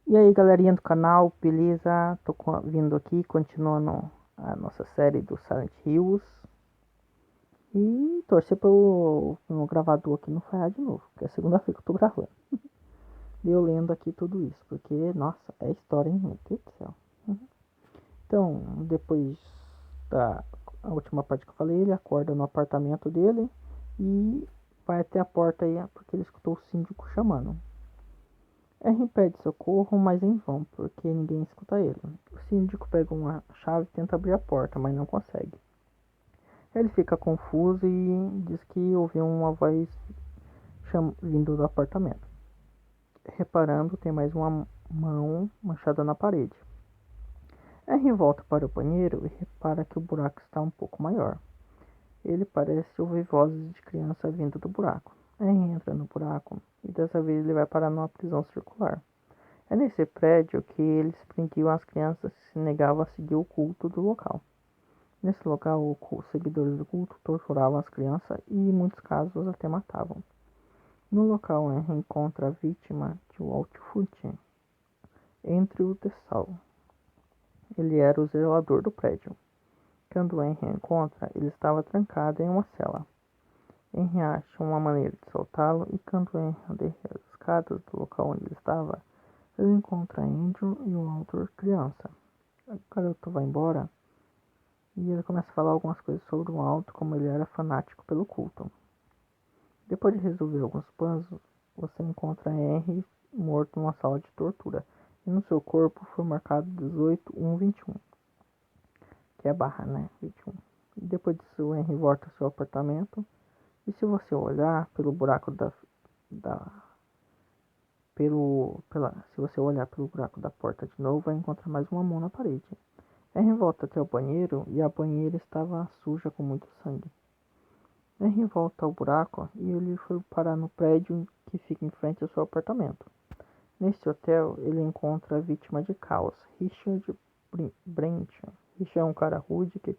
E aí, galerinha do canal, beleza? Vindo aqui, continuando a nossa série do Silent Hills. E torcer para o meu gravador aqui não falhar de novo, que é a segunda vez que eu tô gravando. E eu lendo aqui tudo isso, porque, nossa, é história, hein? Meu Deus do céu. Então, depois da a última parte que eu falei, ele acorda no apartamento dele e vai até a porta aí, porque ele escutou o síndico chamando. R pede socorro, mas em vão, porque ninguém escuta ele. O síndico pega uma chave e tenta abrir a porta, mas não consegue. Ele fica confuso e diz que ouviu uma voz vindo do apartamento. Reparando, tem mais uma mão manchada na parede. R volta para o banheiro e repara que o buraco está um pouco maior. Ele parece ouvir vozes de criança vindo do buraco. R entra no buraco e dessa vez ele vai parar numa prisão circular. É nesse prédio que eles prendiam as crianças que se negavam a seguir o culto do local. Nesse local, os seguidores do culto torturavam as crianças e, em muitos casos, até matavam. No local, Henry encontra a vítima de Walt Foote, Andrew Dessau. Ele era o zelador do prédio. Quando Henry o encontra, ele estava trancado em uma cela. Henry acha uma maneira de soltá-lo e quando Henry desce as escadas do local onde ele estava, ele encontra Andrew e o autor criança. O garoto vai embora e ele começa a falar algumas coisas sobre o Alto, como ele era fanático pelo culto. Depois de resolver alguns puzzles, você encontra Henry morto numa sala de tortura e no seu corpo foi marcado 18.1.21, que é a barra, né? 21. E depois disso, o Henry volta ao seu apartamento e se você olhar pelo buraco da se você olhar pelo buraco da porta de novo, vai encontrar mais uma mão na parede. Henry volta até o banheiro e a banheira estava suja com muito sangue. Henry volta ao buraco e ele foi parar no prédio que fica em frente ao seu apartamento. Neste hotel, ele encontra a vítima de caos, Richard Brent. Richard é um cara rude que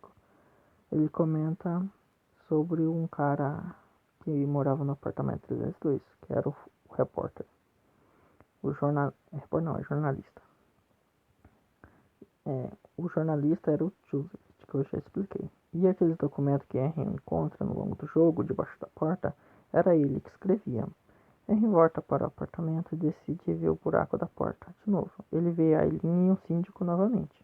ele comenta sobre um cara que morava no apartamento 302, que era o repórter. O repórter não, é jornalista. O jornalista era o Joseph, que eu já expliquei. E aquele documento que Henry encontra no longo do jogo, debaixo da porta, era ele que escrevia. Henry volta para o apartamento e decide ver o buraco da porta. De novo, ele vê a Eileen e o síndico novamente.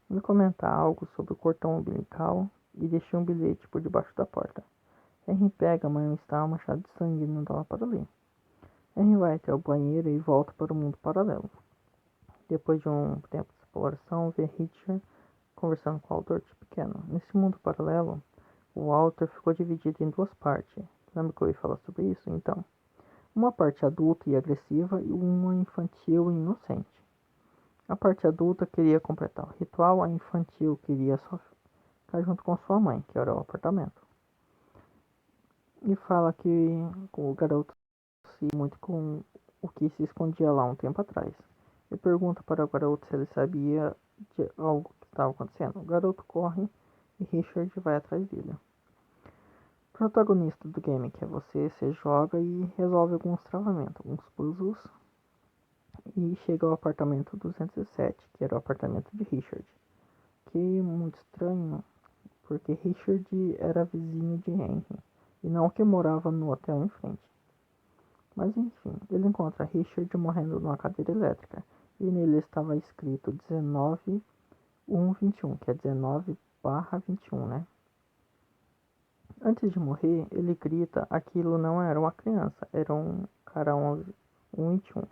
Ele comenta algo sobre o cordão umbilical e deixa um bilhete por debaixo da porta. Henry pega, mas não está manchado de sangue e não dá para ler. Henry vai até o banheiro e volta para o mundo paralelo. Depois de um tempo de exploração, vê Richard conversando com o Walter pequeno. Nesse mundo paralelo, o Walter ficou dividido em duas partes. Lembra que eu ia falar sobre isso? Então, uma parte adulta e agressiva e uma infantil e inocente. A parte adulta queria completar o ritual, a infantil queria só ficar junto com sua mãe, que era o apartamento. E fala que o garoto se muito com o que se escondia lá um tempo atrás. E pergunta para o garoto se ele sabia de algo que estava acontecendo. O garoto corre e Richard vai atrás dele. O protagonista do game, que é você joga e resolve alguns travamentos, alguns puzzles e chega ao apartamento 207, que era o apartamento de Richard. Que é muito estranho, porque Richard era vizinho de Henry, e não que morava no hotel em frente. Mas enfim, ele encontra Richard morrendo numa cadeira elétrica, e nele estava escrito 19.1.21, que é 19/21, né? Antes de morrer, ele grita aquilo não era uma criança, era um cara 11.1.21.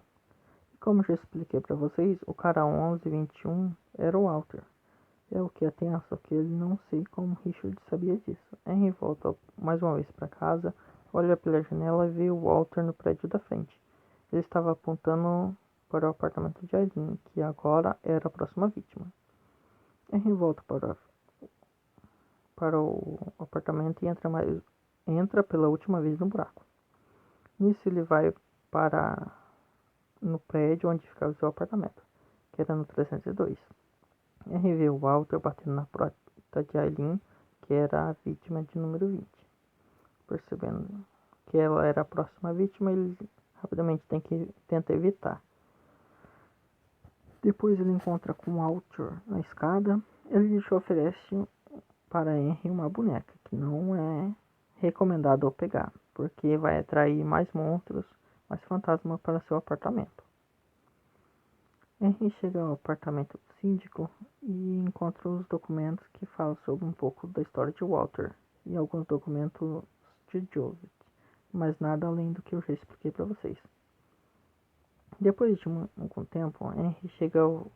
Como já expliquei para vocês, o cara 11.21 era o Walter. É o que é tenso, só que ele não sei como Richard sabia disso. Henry volta mais uma vez para casa, olha pela janela e vê o Walter no prédio da frente. Ele estava apontando para o apartamento de Aileen, que agora era a próxima vítima. Henry volta para o apartamento e entra pela última vez no buraco. Nisso ele vai para no prédio onde ficava o seu apartamento, que era no 302. Henry vê o Walter batendo na porta de Aileen, que era a vítima de número 20. Percebendo que ela era a próxima vítima, ele rapidamente tenta evitar. Depois ele encontra com Walter na escada. Ele lhe oferece para Henry uma boneca, que não é recomendado pegar, porque vai atrair mais monstros, mais fantasmas para seu apartamento. Henry chega ao apartamento do síndico e encontra os documentos que falam sobre um pouco da história de Walter e alguns documentos de Joseph, mas nada além do que eu já expliquei para vocês. Depois de algum tempo, Henry chega ao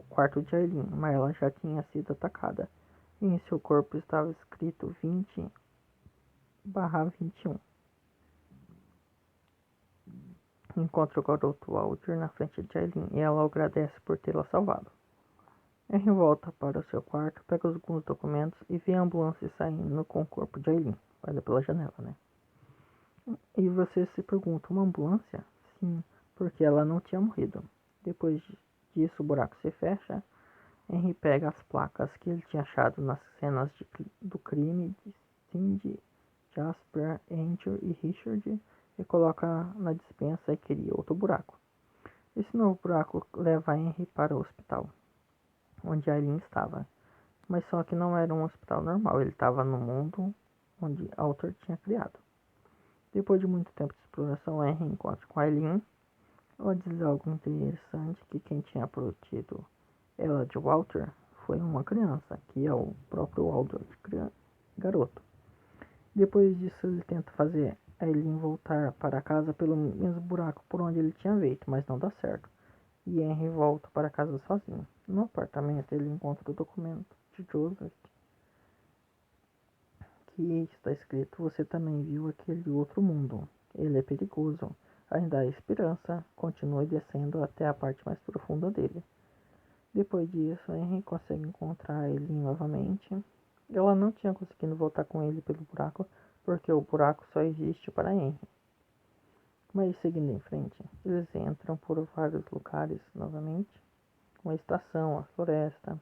quarto de Aileen, mas ela já tinha sido atacada. E em seu corpo estava escrito 20/21. Encontra o garoto Walter na frente de Aileen e ela agradece por tê-la salvado. Henry volta para o seu quarto, pega alguns documentos e vê a ambulância saindo com o corpo de Aileen. Olha pela janela, né? E você se pergunta, uma ambulância? Sim, porque ela não tinha morrido. Depois disso, o buraco se fecha. Henry pega as placas que ele tinha achado nas cenas do crime de Cindy, Jasper, Andrew e Richard e coloca na despensa e cria outro buraco. Esse novo buraco leva Henry para o hospital, onde Aileen estava. Mas só que não era um hospital normal, ele estava no mundo onde Walter tinha criado. Depois de muito tempo de exploração, Henry encontra com Aileen. Ela diz algo interessante, que quem tinha protegido ela de Walter foi uma criança, que é o próprio Walter, garoto. Depois disso, ele tenta fazer Aileen voltar para casa pelo mesmo buraco por onde ele tinha feito, mas não dá certo. E Henry volta para casa sozinho. No apartamento, ele encontra o documento de Joseph, que está escrito: você também viu aquele outro mundo. Ele é perigoso. Ainda há esperança. Continue descendo até a parte mais profunda dele. Depois disso, Henry consegue encontrar ele novamente. Ela não tinha conseguido voltar com ele pelo buraco, porque o buraco só existe para Henry. Mas seguindo em frente, eles entram por vários lugares novamente. Uma estação, a floresta.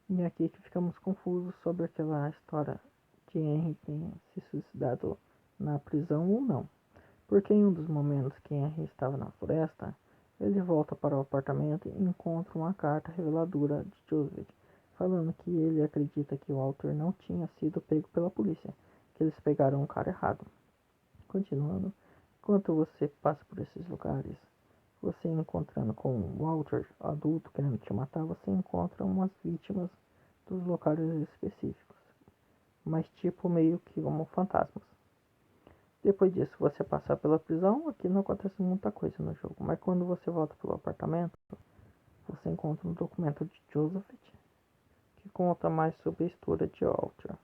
E é aqui que ficamos confusos sobre aquela história de Henry ter se suicidado na prisão ou não. Porque em um dos momentos que Henry estava na floresta, ele volta para o apartamento e encontra uma carta reveladora de Joseph, falando que ele acredita que o Walter não tinha sido pego pela polícia, que eles pegaram o cara errado. Continuando, enquanto você passa por esses lugares, você encontrando com o Walter, adulto, querendo te matar, você encontra umas vítimas dos locais específicos, mas tipo meio que como fantasmas. Depois disso, você passar pela prisão, aqui não acontece muita coisa no jogo, mas quando você volta pelo apartamento, você encontra um documento de Joseph que conta mais sobre a história de Walter.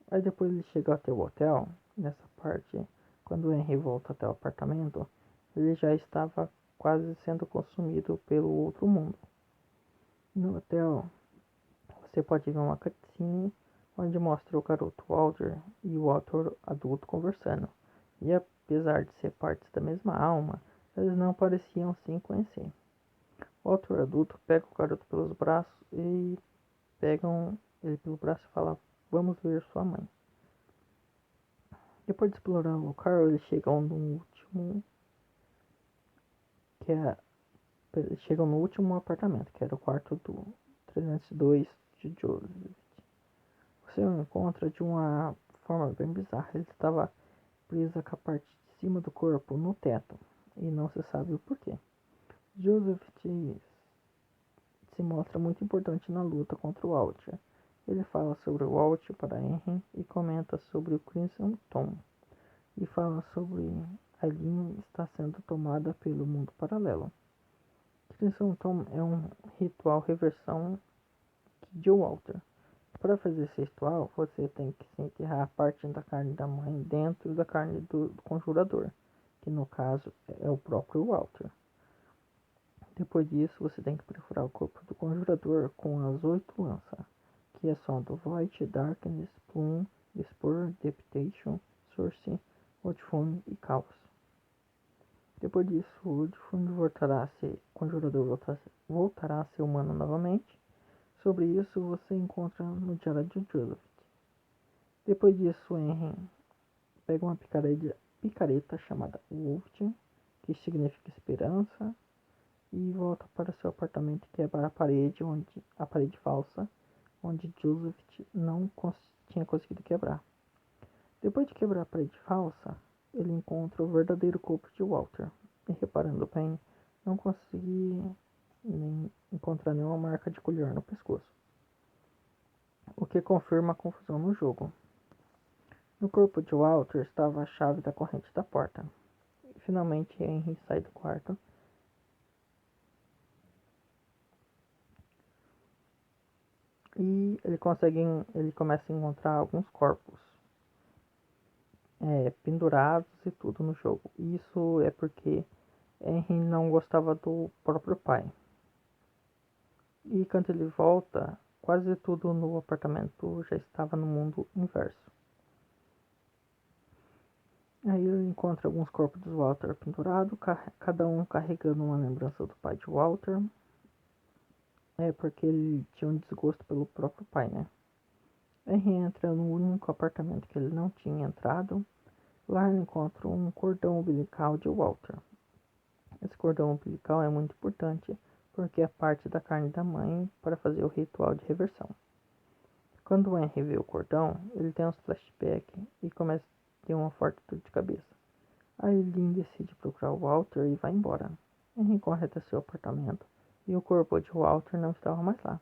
Aí depois ele chega até o hotel, nessa parte, quando o Henry volta até o apartamento, ele já estava quase sendo consumido pelo outro mundo. No hotel, você pode ver uma cutscene onde mostra o garoto Walter e o Walter adulto conversando. E apesar de ser partes da mesma alma, eles não pareciam se conhecer. O Walter adulto pega o garoto pelos braços e pegam ele pelo braço e fala: vamos ver sua mãe. Depois de explorar o local, eles chegam no último que é chegam no último apartamento, que era o quarto do 302 de Joseph. Você o encontra de uma forma bem bizarra. Ele estava preso com a parte de cima do corpo no teto e não se sabe o porquê. Joseph se mostra muito importante na luta contra o Walter. Ele fala sobre o Walter para Henry e comenta sobre o Crimson Tom. E fala sobre a linha está sendo tomada pelo mundo paralelo. Crimson Tom é um ritual reversão de Walter. Para fazer esse ritual, você tem que se enterrar a parte da carne da mãe dentro da carne do conjurador, que no caso é o próprio Walter. Depois disso, você tem que perfurar o corpo do conjurador com as 8 lanças, que são do Void, Darkness, Plum, Spur, Depitation, Source, Outfune e Chaos. Depois disso, o Outfune voltará a ser conjurador, voltará a ser humano novamente. Sobre isso, você encontra no diário de Joseph. Depois disso, Henry pega uma picareta chamada Wolftin, que significa esperança, e volta para seu apartamento e quebra a parede falsa, onde Joseph não tinha conseguido quebrar. Depois de quebrar a parede falsa, ele encontra o verdadeiro corpo de Walter. E reparando bem, não consegui encontrar nenhuma marca de colher no pescoço, o que confirma a confusão no jogo. No corpo de Walter estava a chave da corrente da porta. E, finalmente, Henry sai do quarto e ele começa a encontrar alguns corpos pendurados e tudo no jogo. Isso é porque Henry não gostava do próprio pai. E quando ele volta, quase tudo no apartamento já estava no mundo inverso. Aí ele encontra alguns corpos do Walter pendurados, cada um carregando uma lembrança do pai de Walter. Porque ele tinha um desgosto pelo próprio pai, né? Henry entra no único apartamento que ele não tinha entrado. Lá ele encontra um cordão umbilical de Walter. Esse cordão umbilical é muito importante porque é parte da carne da mãe para fazer o ritual de reversão. Quando o Henry vê o cordão, ele tem uns flashbacks e começa a ter uma forte dor de cabeça. Aí Lynn decide procurar o Walter e vai embora. Henry corre até seu apartamento e o corpo de Walter não estava mais lá.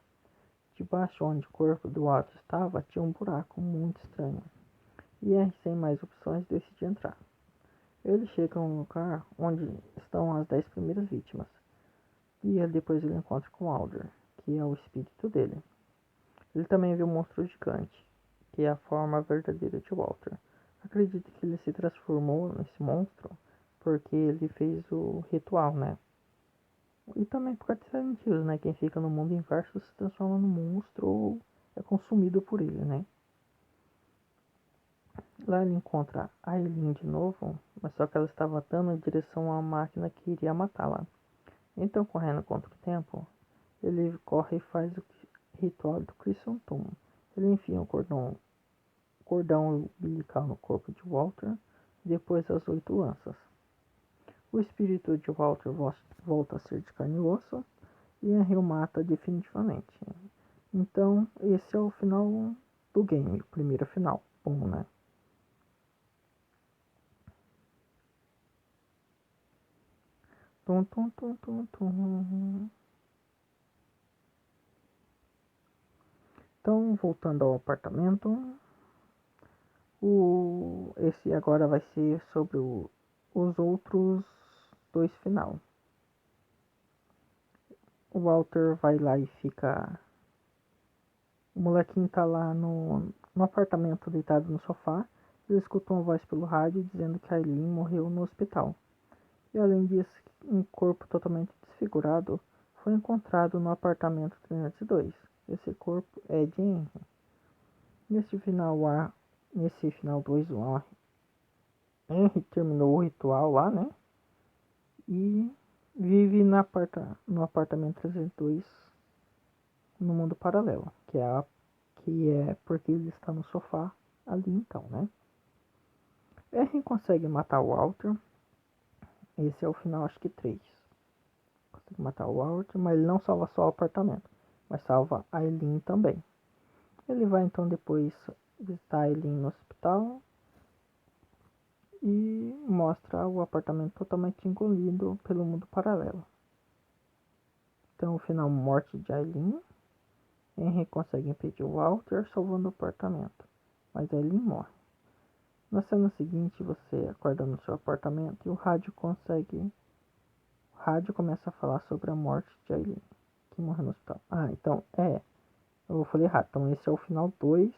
Debaixo onde o corpo do Walter estava tinha um buraco muito estranho. E Henry, sem mais opções, decide entrar. Ele chega a um lugar onde estão as 10 primeiras vítimas. E depois ele encontra com Alder, que é o espírito dele. Ele também vê um monstro gigante, que é a forma verdadeira de Walter. Acredita que ele se transformou nesse monstro porque ele fez o ritual, né? E também por causa de Silent Hills, né? Quem fica no mundo inverso se transforma no monstro ou é consumido por ele, né? Lá ele encontra a Eileen de novo, mas só que ela estava dando em direção à máquina que iria matá-la. Então, correndo contra o tempo, ele corre e faz o ritual do Crimson Tomb. Ele enfia um cordão umbilical no corpo de Walter e depois as 8 lanças. O espírito de Walter volta a ser de carne e osso e Henry o mata definitivamente. Então, esse é o final do game, o primeiro final. Bom, né? Tum, tum, tum, tum, tum. Então, voltando ao apartamento, esse agora vai ser sobre os outros dois final. O Walter vai lá e fica. O molequinho tá lá no apartamento deitado no sofá. Ele escuta uma voz pelo rádio dizendo que a Eileen morreu no hospital. E além disso, um corpo totalmente desfigurado foi encontrado no apartamento 302. Esse corpo é de Henry. Nesse final 2, o Henry terminou o ritual lá, né? E vive no apartamento 302 no mundo paralelo, que é porque ele está no sofá ali então, né? Henry consegue matar o Walter. Esse é o final, acho que 3. Consegue matar o Walter, mas ele não salva só o apartamento, mas salva a Eileen também. Ele vai então depois visitar a Eileen no hospital e mostra o apartamento totalmente engolido pelo mundo paralelo. Então, o final, morte de Eileen. Henry consegue impedir o Walter salvando o apartamento, mas Eileen morre. Na cena seguinte, você acorda no seu apartamento e o rádio começa a falar sobre a morte de Eileen, que morreu no hospital. Então, eu falei errado. Então, esse é o final 2.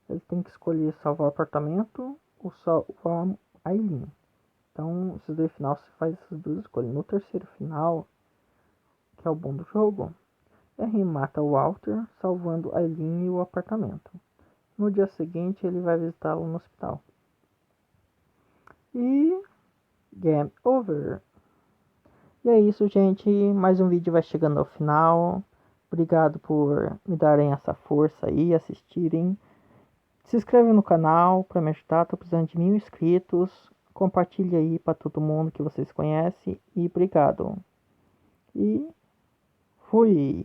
Ele tem que escolher salvar o apartamento ou salvar a Eileen. Então, esses dois finais, você faz essas duas escolhas. No terceiro final, que é o bom do jogo, Henry mata o Walter, salvando a Eileen e o apartamento. No dia seguinte, ele vai visitá-lo no hospital. E game over. E é isso, gente. Mais um vídeo vai chegando ao final. Obrigado por me darem essa força aí, assistirem. Se inscreve no canal para me ajudar. Tô precisando de 1000 inscritos. Compartilhe aí para todo mundo que vocês conhecem. E obrigado. E fui.